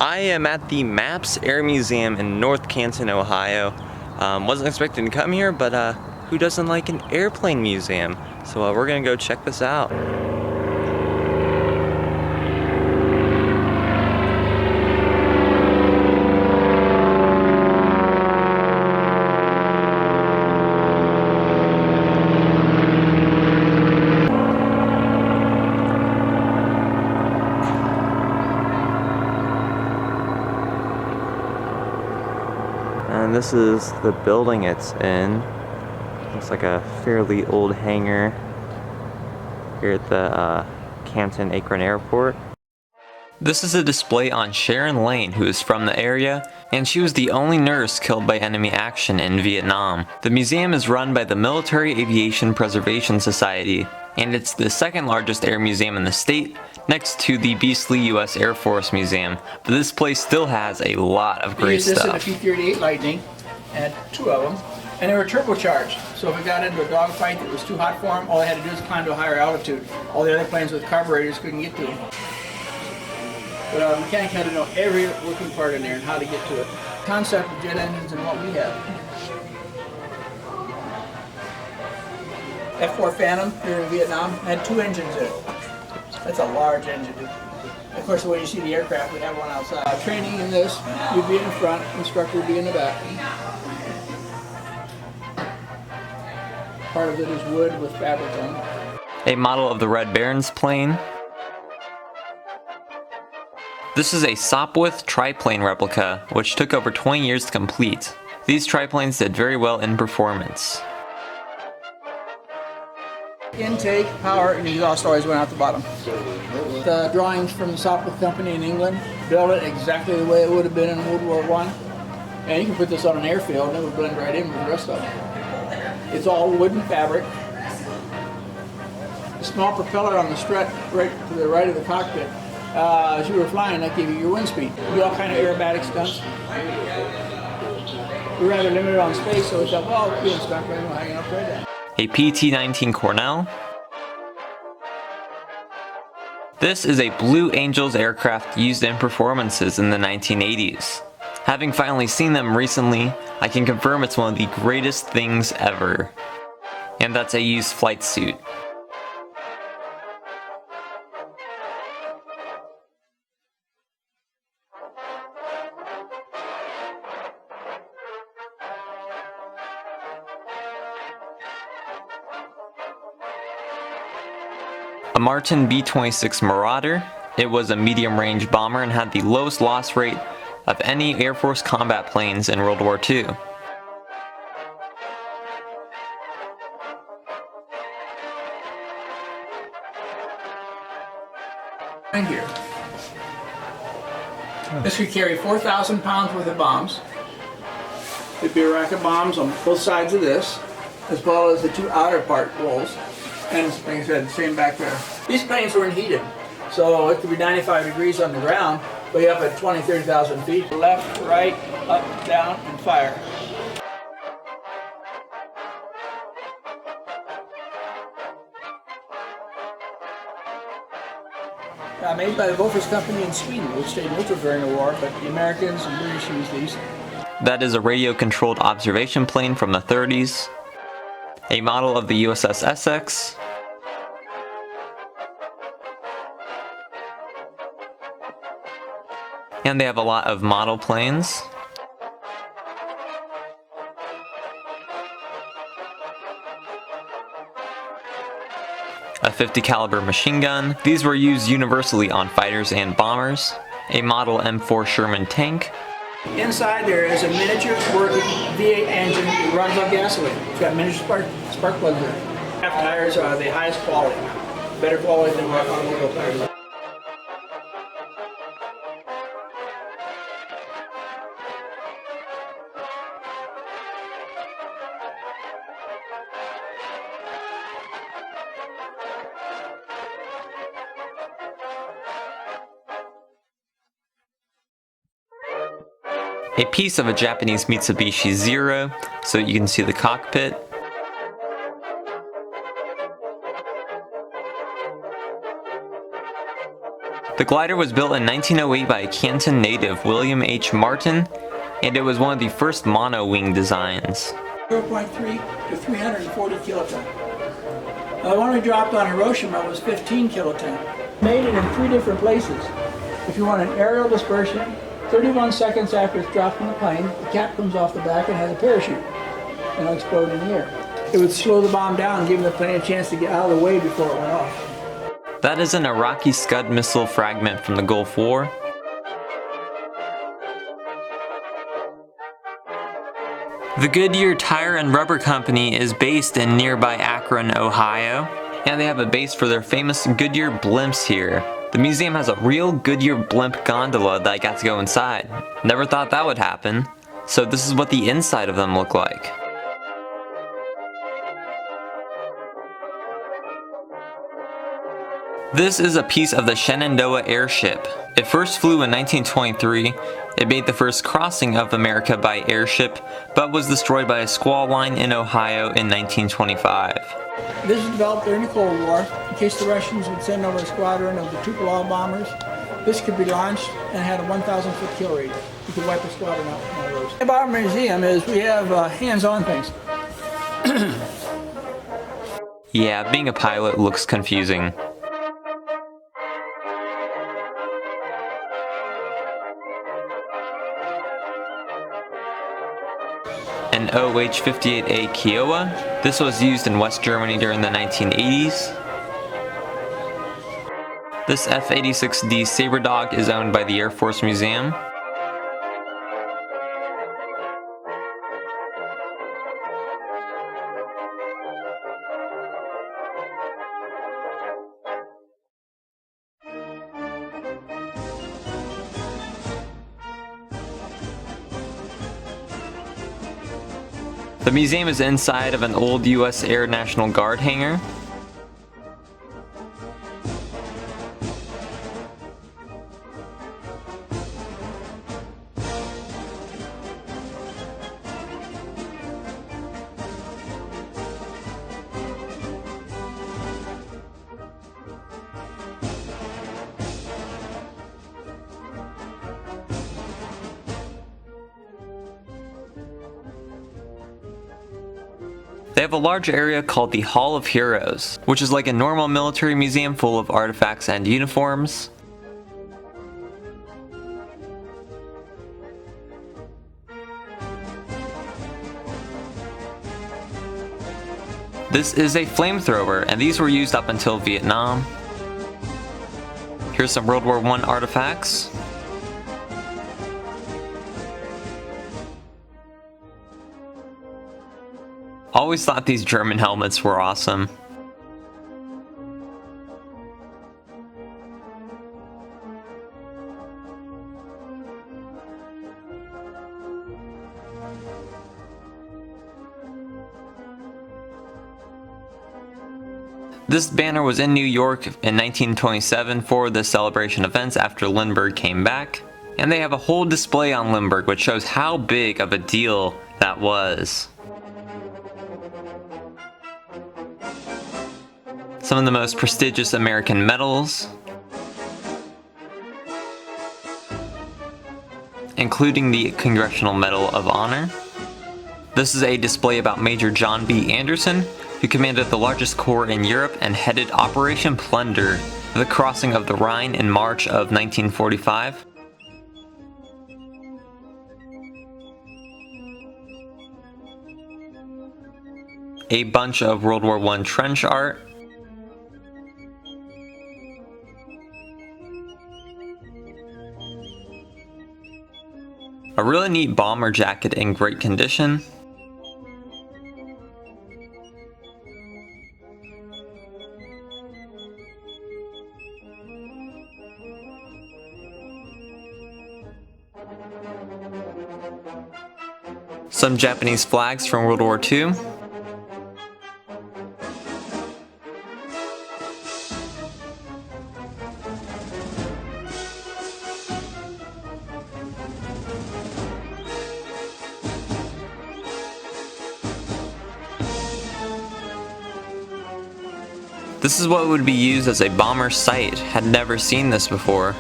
I am at the MAPS Air Museum in North Canton, Ohio. Wasn't expecting to come here, but who doesn't like an airplane museum? So we're gonna go check this out. And this is the building it's in. Looks like a fairly old hangar here at the Canton Akron Airport. This is a display on Sharon Lane, who is from the area, and she was the only nurse killed by enemy action in Vietnam. The museum is run by the Military Aviation Preservation Society, and it's the second largest air museum in the state, next to the beastly US Air Force Museum. But this place still has a lot of great stuff. We used this in a P-38 Lightning, and two of them, and they were turbocharged. So if we got into a dogfight that was too hot for them, all they had to do was climb to a higher altitude. All the other planes with carburetors couldn't get to them. But a mechanic had to know every working part in there and how to get to it. Concept of jet engines and what we have. F-4 Phantom here in Vietnam had two engines in it. That's a large engine. Of course, when you see the aircraft, we have one outside. Training in this, you'd be in the front, instructor would be in the back. Part of it is wood with fabric on it. A model of the Red Baron's plane. This is a Sopwith triplane replica, which took over 20 years to complete. These triplanes did very well in performance. Intake, power, and exhaust always went out the bottom. The drawings from the Sopwith company in England built it exactly the way it would have been in World War I. And you can put this on an airfield and it would blend right in with the rest of it. It's all wooden fabric. The small propeller on the strut right to the right of the cockpit. As you were flying, that gave you your wind speed. You do all kind of aerobatic stunts. We're rather limited on space, so we thought, well, we'll do a stunt plane, we'll hang it up right there. A PT-19 Cornell. This is a Blue Angels aircraft used in performances in the 1980s. Having finally seen them recently, I can confirm it's one of the greatest things ever. And that's a used flight suit. A Martin B-26 Marauder. It was a medium-range bomber and had the lowest loss rate of any Air Force combat planes in World War II. Right here. This could carry 4,000 pounds worth of bombs. There'd be a rack of bombs on both sides of this, as well as the two outer part rolls. And like I said, the same back there. These planes weren't heated, so it could be 95 degrees on the ground, but you're up at 20, 30,000 feet. Left, right, up, down, and fire. Made by the Bofors company in Sweden, which stayed neutral during the war, but the Americans and British used these. That is a radio-controlled observation plane from the 30s. A model of the USS Essex. And they have a lot of model planes. A 50 caliber machine gun. These were used universally on fighters and bombers. A model M4 Sherman tank. Inside there is a miniature working V8 engine that runs on gasoline. It's got miniature spark plugs in it. Tires are the highest quality, better quality than what automobile tires are. A piece of a Japanese Mitsubishi Zero, so you can see the cockpit. The glider was built in 1908 by a Canton native, William H. Martin, and it was one of the first mono-wing designs. 0.3 to 340 kiloton. The one we dropped on Hiroshima was 15 kiloton. Made it in 3 different places. If you want an aerial dispersion, 31 seconds after it's dropped from the plane, the cap comes off the back and has a parachute, and it'll explode in the air. It would slow the bomb down, giving the plane a chance to get out of the way before it went off. That is an Iraqi Scud missile fragment from the Gulf War. The Goodyear Tire and Rubber Company is based in nearby Akron, Ohio, and they have a base for their famous Goodyear blimps here. The museum has a real Goodyear blimp gondola that I got to go inside. Never thought that would happen. So this is what the inside of them look like. This is a piece of the Shenandoah airship. It first flew in 1923. It made the first crossing of America by airship, but was destroyed by a squall line in Ohio in 1925. This was developed during the Cold War in case the Russians would send over a squadron of the Tupolev bombers. This could be launched and had a 1,000-foot kill radius. You could wipe a squadron out with one of those. About our museum is we have hands-on things. Yeah, being a pilot looks confusing. An OH-58A Kiowa. This was used in West Germany during the 1980s. This F-86D Sabre Dog is owned by the Air Force Museum. The museum is inside of an old US Air National Guard hangar. They have a large area called the Hall of Heroes, which is like a normal military museum full of artifacts and uniforms. This is a flamethrower, and these were used up until Vietnam. Here's some World War I artifacts. Always thought these German helmets were awesome. This banner was in New York in 1927 for the celebration events after Lindbergh came back, and they have a whole display on Lindbergh which shows how big of a deal that was. Some of the most prestigious American medals, including the Congressional Medal of Honor. This is a display about Major John B. Anderson, who commanded the largest corps in Europe and headed Operation Plunder, the crossing of the Rhine in March of 1945. A bunch of World War I trench art. A really neat bomber jacket in great condition. Some Japanese flags from World War II. This is what would be used as a bomber site. Had never seen this before.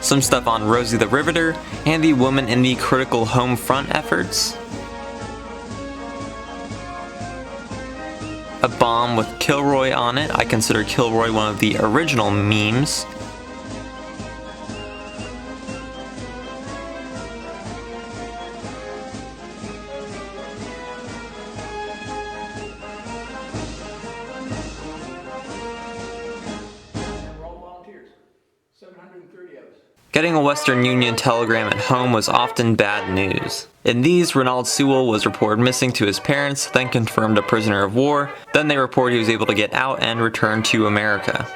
Some stuff on Rosie the Riveter and the woman in the critical home front efforts. A bomb with Kilroy on it. I consider Kilroy one of the original memes. We're all volunteers. 730 of us. Getting a Western Union telegram at home was often bad news. In these, Ronald Sewell was reported missing to his parents, then confirmed a prisoner of war, then they report he was able to get out and return to America.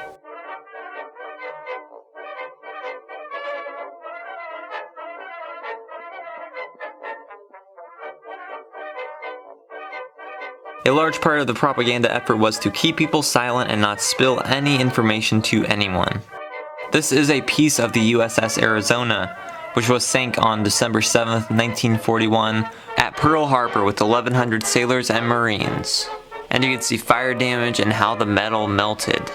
A large part of the propaganda effort was to keep people silent and not spill any information to anyone. This is a piece of the USS Arizona, which was sank on December 7th, 1941 at Pearl Harbor with 1,100 sailors and Marines. And you can see fire damage and how the metal melted.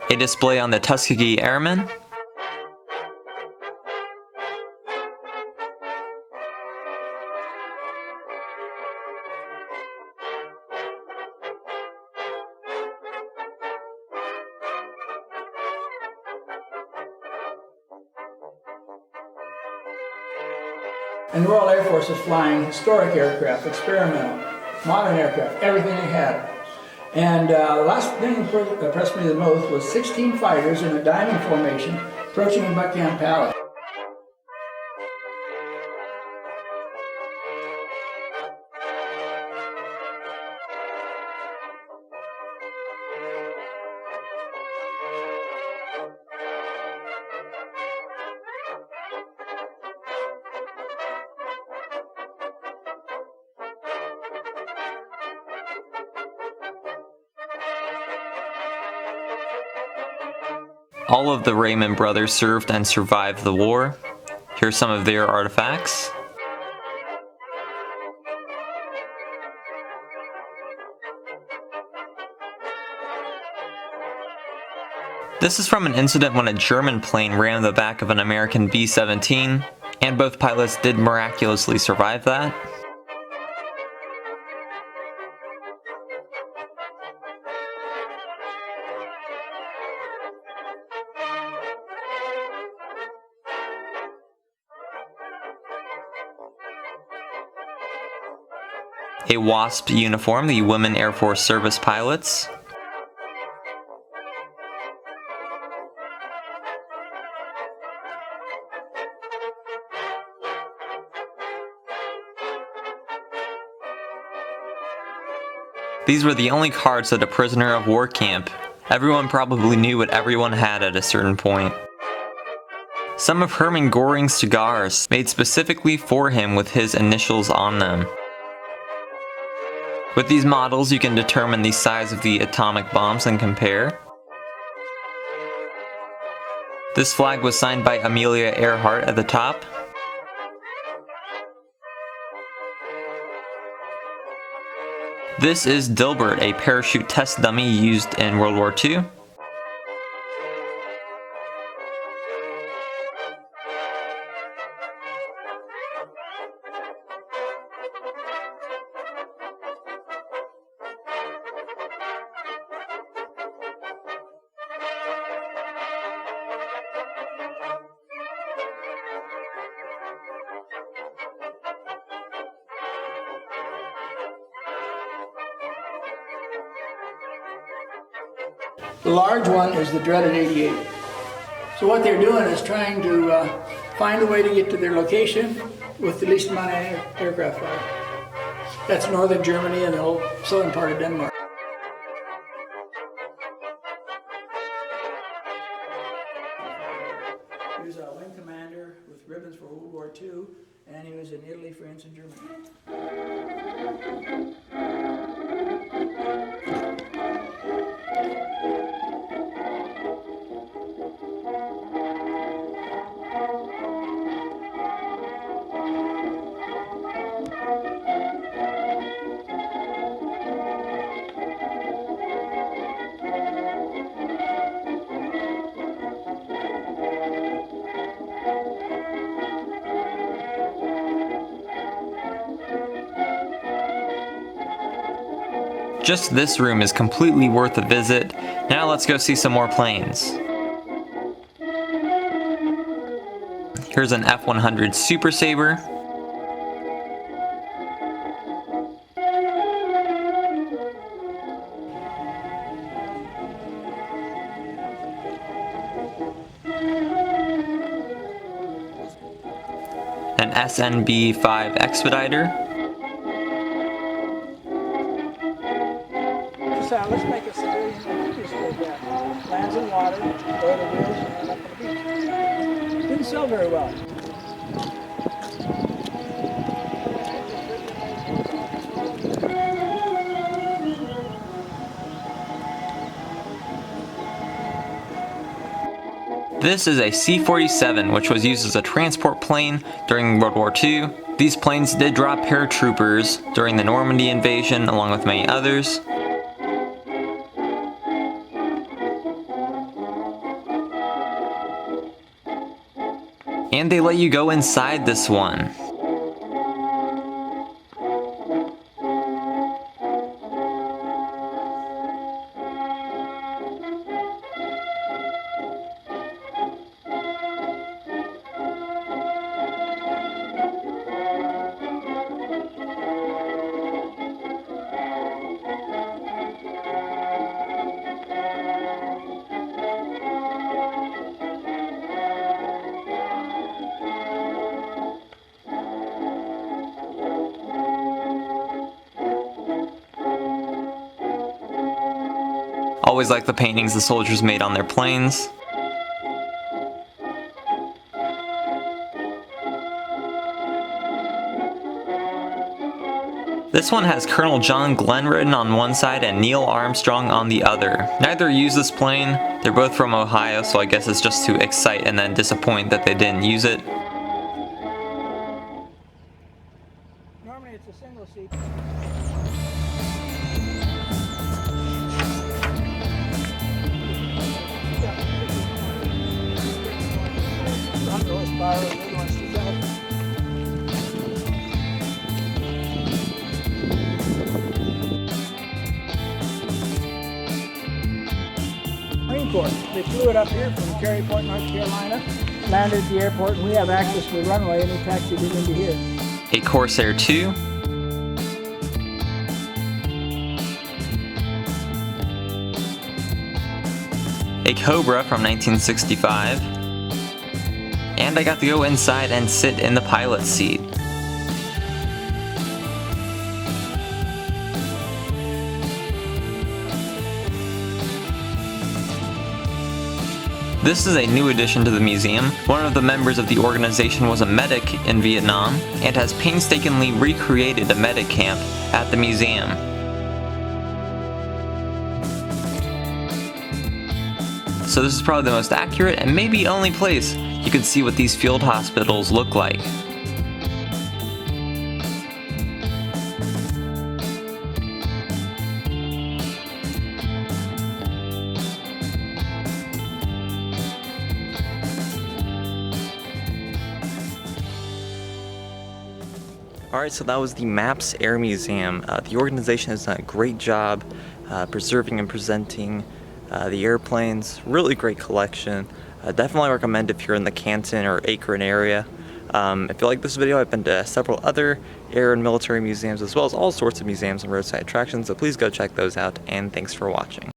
A display on the Tuskegee Airmen. And the Royal Air Force is flying historic aircraft, experimental, modern aircraft, everything they had. And the last thing that impressed me the most was 16 fighters in a diamond formation approaching Buckingham Palace. All of the Raymond brothers served and survived the war. Here's some of their artifacts. This is from an incident when a German plane ran the back of an American B-17, and both pilots did miraculously survive that. A WASP uniform, the Women Air Force Service pilots. These were the only cards at a prisoner of war camp. Everyone probably knew what everyone had at a certain point. Some of Hermann Göring's cigars, made specifically for him with his initials on them. With these models, you can determine the size of the atomic bombs and compare. This flag was signed by Amelia Earhart at the top. This is Dilbert, a parachute test dummy used in World War II. The large one is the dreaded 88. So what they're doing is trying to find a way to get to their location with the least amount of aircraft fire. That's northern Germany and the whole southern part of Denmark. He was a wing commander with ribbons for World War II, and he was in Italy, France, and Germany. Just this room is completely worth a visit. Now let's go see some more planes. Here's an F-100 Super Sabre. An SNB-5 Expediter. Let's make a civilian that just did that. Lands in water, lower the wheels, and up on the beach. Didn't sell very well. This is a C-47, which was used as a transport plane during World War II. These planes did drop paratroopers during the Normandy invasion, along with many others. And they let you go inside this one. Always like the paintings the soldiers made on their planes. This one has Colonel John Glenn written on one side and Neil Armstrong on the other. Neither use this plane. They're both from Ohio, so I guess it's just to excite and then disappoint that they didn't use it. Normally it's a single seat. Marine Corps. They flew it up here from Caryport, North Carolina, landed at the airport, and we have access to the runway, and they taxied it into here. A Corsair 2. A Cobra from 1965. And I got to go inside and sit in the pilot's seat. This is a new addition to the museum. One of the members of the organization was a medic in Vietnam and has painstakingly recreated a medic camp at the museum. So this is probably the most accurate and maybe only place you can see what these field hospitals look like. Alright, so that was the MAPS Air Museum. The organization has done a great job preserving and presenting the airplanes. Really great collection. Definitely recommend if you're in the Canton or Akron area. If you like this video, I've been to several other air and military museums as well as all sorts of museums and roadside attractions, so please go check those out, and thanks for watching.